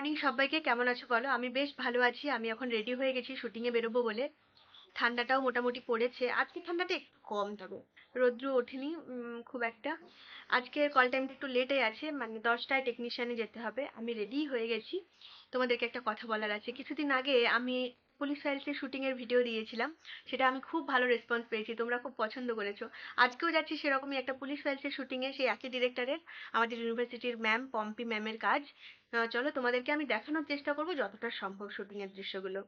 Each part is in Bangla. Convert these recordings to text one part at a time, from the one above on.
মর্নিং সবাইকে, কেমন আছো বলো? আমি বেশ ভালো আছি। আমি এখন রেডি হয়ে গেছি শুটিং এ বেরোবো বলে। ঠান্ডাটাও মোটামুটি পড়েছে, আজকে ঠান্ডাটা একটু কম, তবে রৌদ্র ওঠেনি খুব একটা। আজকের কল টাইমটা একটু লেটে আছে, মানে 10টায় টেকনিশিয়ানে যেতে হবে। আমি রেডি হয়ে গেছি। তোমাদেরকে একটা কথা বলার আছে। কিছুদিন আগে আমি পুলিশ ফাইলসের শুটিং এর ভিডিও দিয়েছিলাম। সেটা আমি খুব ভালো রেসপন্স পেয়েছি, তোমরা খুব পছন্দ করেছো। আজকেও যাচ্ছি সেরকমই একটা পুলিশ ফাইলসের শুটিং এ, সেই একই ডিরেক্টরের, আমাদের ইউনিভার্সিটির ম্যাম পম্পি ম্যামের কাজ। চলো তোমাদেরকে আমি দেখানোর চেষ্টা করবো যতটা সম্ভব শুটিং এর দৃশ্যগুলো।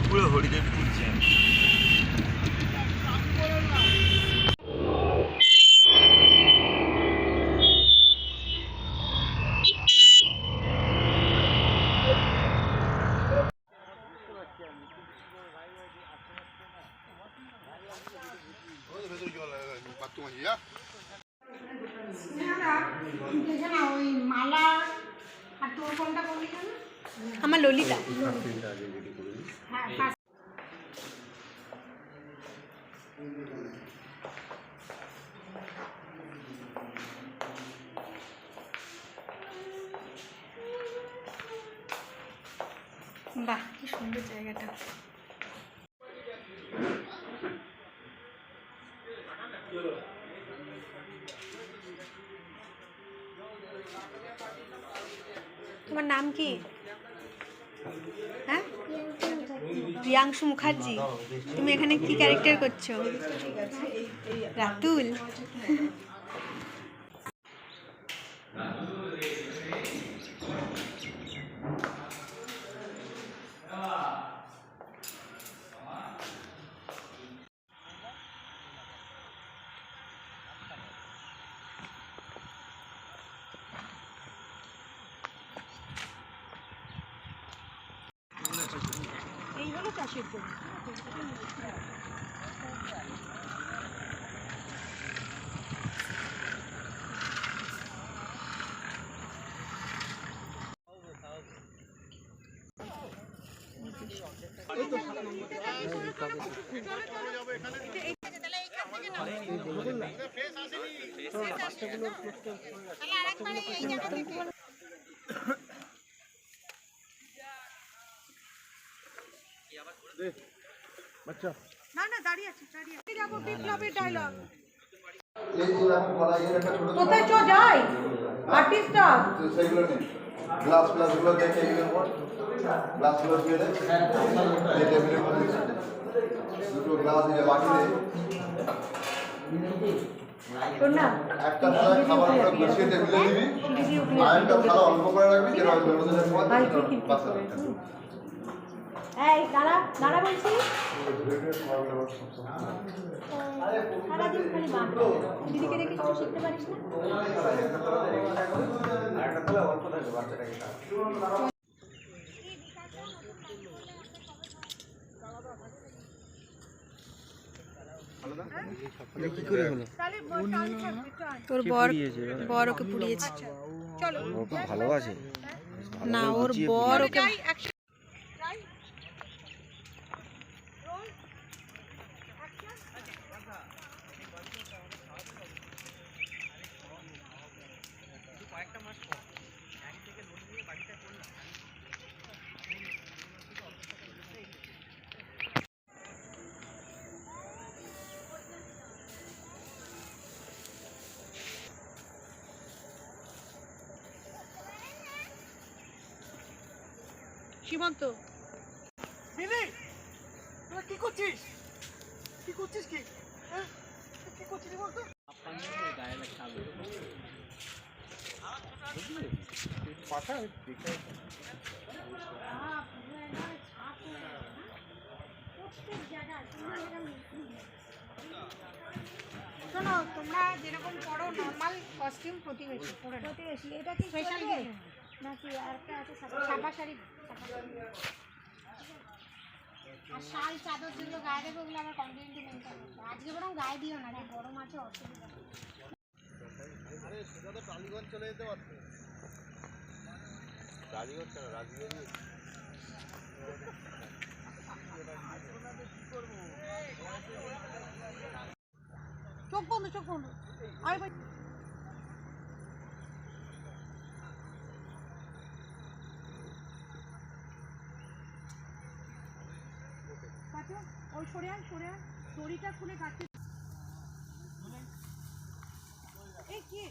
পুরো হরিদেবপুর জ্যাম। আমার ললিতা। বাহ, কি সুন্দর জায়গাটা। তোমার নাম কি? হ্যাঁ, প্রিয়াংশু মুখার্জি। তুমি এখানে কি ক্যারেক্টার করছো? রাতুল। এই হলো চাষের জমি। না না, দাঁড়িয়ে আছি, দাঁড়িয়ে আছি। যাবো বিপ্লবের ডায়লগ। কোথায় চ যাই আর্টিস্টটা? সেগুলো নেই, গ্লাস গ্লাসগুলো দিয়ে টেবিলের উপর, গ্লাসগুলো দিয়ে দেয় এই টেবিলের উপর দুটো গ্লাস দিয়ে বাকি দেয়। একটা থালা খাবার আমরা গুছিয়ে টেবিলে দিবি, আর একটা থালা অল্প করে রাখবি, যেন দৌড়তে সময় বাঁচা রাখতে। এই দাঁড়া দাঁড়া বলছি। সারাদিন খালি বাঁকা। দিদিকে দেখে কিছু শিখতে পারিস না? একটা থালা অল্প থাকে বাচ্চাটাকে। কি করে হলো? তোর বর বর ওকে পুড়িয়েছে। চলো, ও খুব ভালোবাসে না ওর বর ওকে। সীমান্ত, দিদি তোরা কি করছিস? কি করছিস? কি হ্যাঁ কি করছিস বলতো? শোনো, তোমরা যেরকম পড়ো নর্মাল কস্টিউম প্রতিবেশী পরে প্রতিবেশী, এটা কি স্পেশাল নাকি আরেকটা আছে ছাপা শাড়ি? আর শাল চাদর যেগুলো গায়ে দেবে ওগুলো আবার কমপ্লিমেন্টরি মেনটেন করতে। আজকে বরং গায়ে দিও না, যে গরম আছে, অসুবিধা। আরে সেটা তো টালিগঞ্জ চলে যেতে পারতো। রাজগঞ্জ কেন? রাজগঞ্জ চোখ বন্ধ, চোখ বন্ধ। আরে ভাই তো ওই সরে আন দড়িটা খুলে কাটতে এই কি